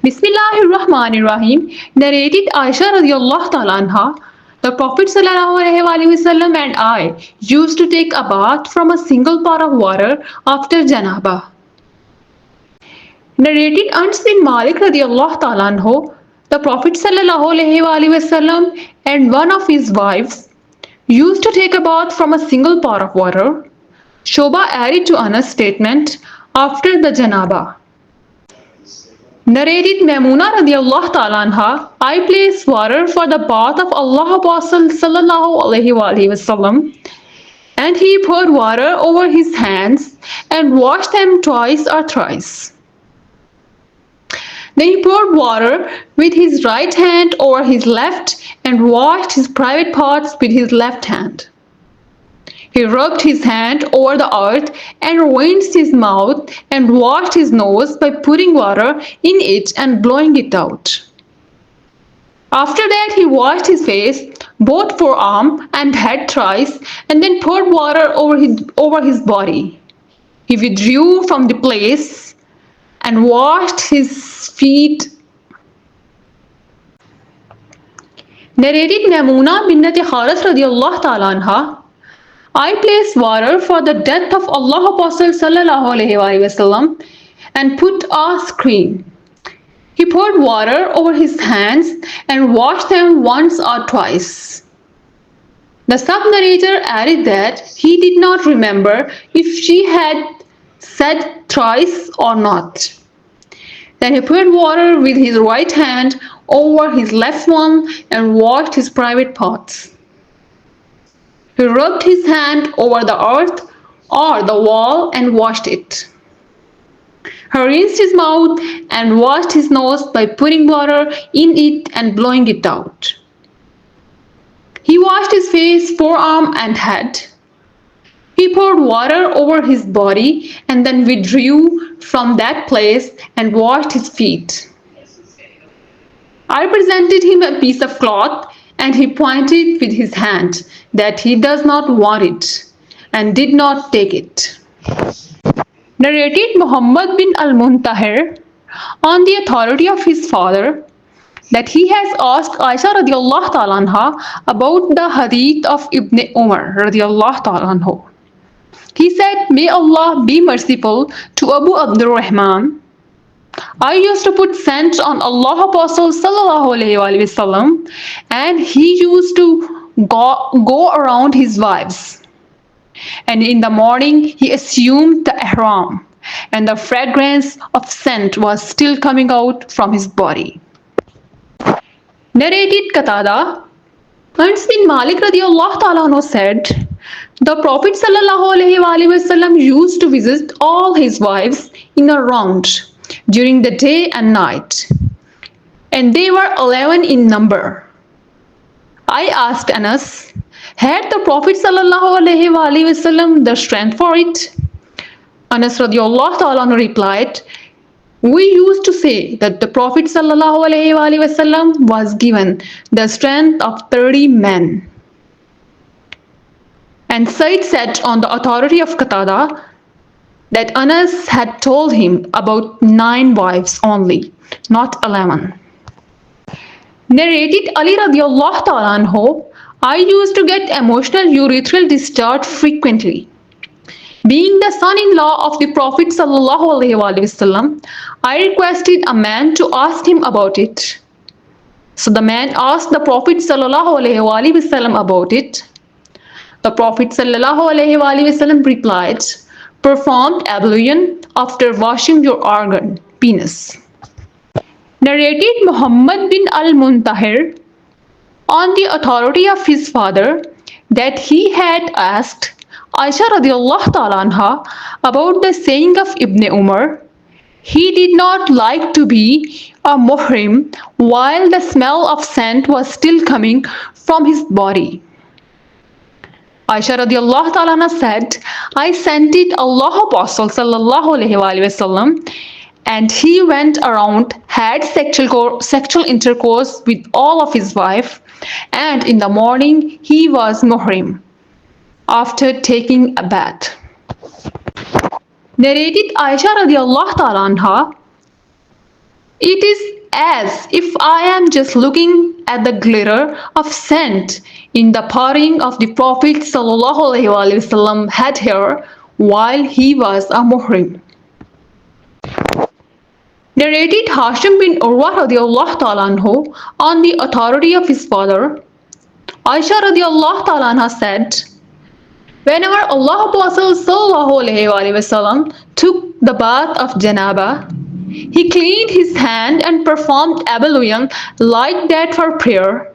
Bismillahirrahmanirrahim. Narrated Aisha radiallahu ta'ala anha. The Prophet sallallahu alaihi wasallam and I used to take a bath from a single pot of water after janaba. Narrated Anas bin Malik radiallahu ta'ala anhu. The Prophet sallallahu alaihi wasallam and one of his wives used to take a bath from a single pot of water. Shoba added to Anas' statement after the janaba. Narrated Maimuna radiallahu ta'ala anha, I placed water for the bath of Allah Apostle sallallahu alaihi wasallam, and he poured water over his hands and washed them twice or thrice. Then he poured water with his right hand over his left and washed his private parts with his left hand. He rubbed his hand over the earth and rinsed his mouth and washed his nose by putting water in it and blowing it out. After that, he washed his face, both forearm and head thrice, and then poured water over his body. He withdrew from the place and washed his feet. Narrated Maimuna binnat Haris radiallahu ta'ala anha, I placed water for the death of Allah Apostle sallallahu alaihi wasallam and put a screen. He poured water over his hands and washed them once or twice. The sub-narrator added that he did not remember if she had said thrice or not. Then he poured water with his right hand over his left one and washed his private parts. He rubbed his hand over the earth or the wall and washed it. He rinsed his mouth and washed his nose by putting water in it and blowing it out. He washed his face, forearm, and head. He poured water over his body and then withdrew from that place and washed his feet. I presented him a piece of cloth and he pointed with his hand that he does not want it and did not take it. Narrated Muhammad bin al-Muntahir on the authority of his father that he has asked Aisha radiallahu ta'ala anha about the hadith of Ibn Umar radiallahu ta'ala anhu. He said, May Allah be merciful to Abu Abdurrahman. I used to put scent on Allah Apostle sallallahu alaihi wasallam, and he used to go around his wives. And in the morning he assumed the ihram, and the fragrance of scent was still coming out from his body. Narrated Qatada, Anas bin Malik radiallahu ta'ala anhu said, the Prophet sallallahu alaihi wasallam used to visit all his wives in a round during the day and night, and they were 11 in number. I asked Anas, had the Prophet sallallahu alaihi wasallam the strength for it? Anas radiallahu ta'ala anhu replied, we used to say that the Prophet sallallahu alaihi wasallam was given the strength of 30 men. And Said said on the authority of Qatada that Anas had told him about 9 wives only, not 11. Narrated Ali radiallahu ta'ala anhu, I used to get emotional urethral discharge frequently. Being the son-in-law of the Prophet sallallahu alaihi wasallam, I requested a man to ask him about it. So the man asked the Prophet sallallahu alaihi wasallam about it. The Prophet sallallahu alaihi wasallam replied, perform ablution after washing your organ, penis. Narrated Muhammad bin al-Muntahir on the authority of his father that he had asked Aisha radiallahu ta'ala anha about the saying of Ibn Umar, he did not like to be a muhrim while the smell of scent was still coming from his body. Aisha radiallahu ta'ala anha said, I scented Allah Apostle sallallahu alaihi wasallam, and he went around, had sexual intercourse with all of his wife, and in the morning he was muhrim after taking a bath. Narrated Aisha radiallahu ta'ala anha, It is as if I am just looking at the glitter of scent in the parting of the Prophet ﷺ head hair while he was a muhrim. Narrated Hashim bin Urwa radiallahu ta'ala anhu on the authority of his father, Aisha radiallahu ta'ala anha said, whenever Allah Apostle sallallahu alayhi wasallam took the bath of Janaba, he cleaned his hand and performed ablution like that for prayer,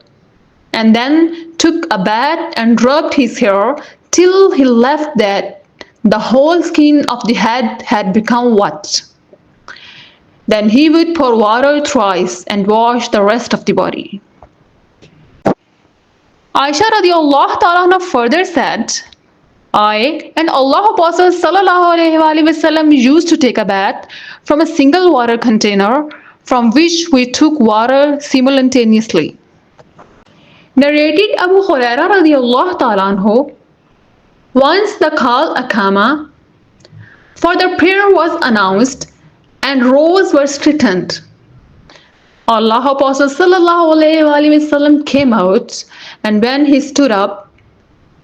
and then took a bath and rubbed his hair till he left that the whole skin of the head had become wet. Then he would pour water thrice and wash the rest of the body. Aisha radiallahu ta'ala anha further said, I and Allah Apostle sallallahu alayhi wasallam used to take a bath from a single water container from which we took water simultaneously. Narrated Abu Hurairah radiallahu ta'ala anhu, once the Qal Akama for the prayer was announced and rows were straightened. Allah Apostle sallallahu alayhi wasallam came out, and when he stood up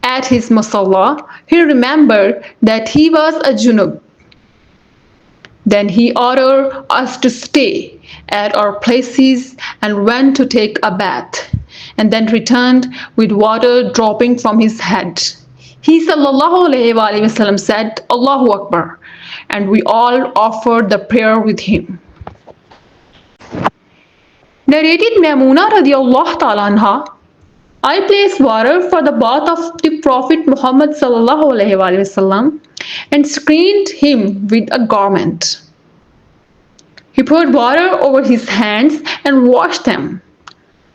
at his musalla, he remembered that he was a junub. Then he ordered us to stay at our places and went to take a bath, and then returned with water dropping from his head. He sallallahu alayhi wasallam said, Allahu Akbar, and we all offered the prayer with him. Narrated Maimuna radiallahu ta'ala anha, I placed water for the bath of the Prophet Muhammad sallallahu alayhi wasallam and screened him with a garment. He poured water over his hands and washed them.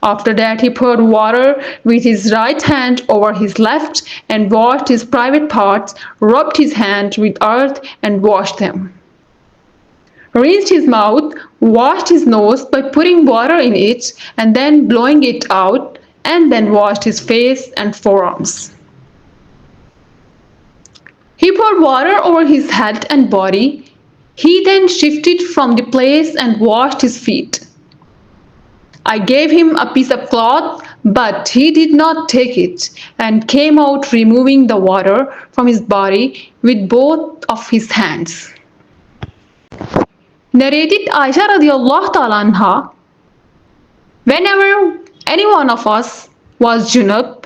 After that, he poured water with his right hand over his left and washed his private parts, rubbed his hand with earth and washed them. Rinsed his mouth, washed his nose by putting water in it and then blowing it out, and then washed his face and forearms. He poured water over his head and body. He then shifted from the place and washed his feet. I gave him a piece of cloth, but he did not take it and came out removing the water from his body with both of his hands. Narrated Aisha radiallahu ta'ala anha, whenever any one of us was junub,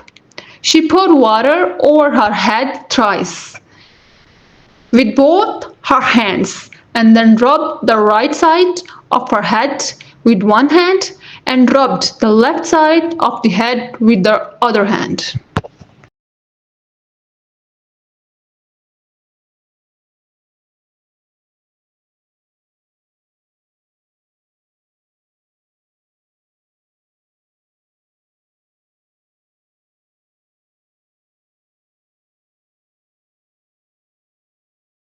she poured water over her head thrice with both her hands and then rubbed the right side of her head with one hand and rubbed the left side of the head with the other hand.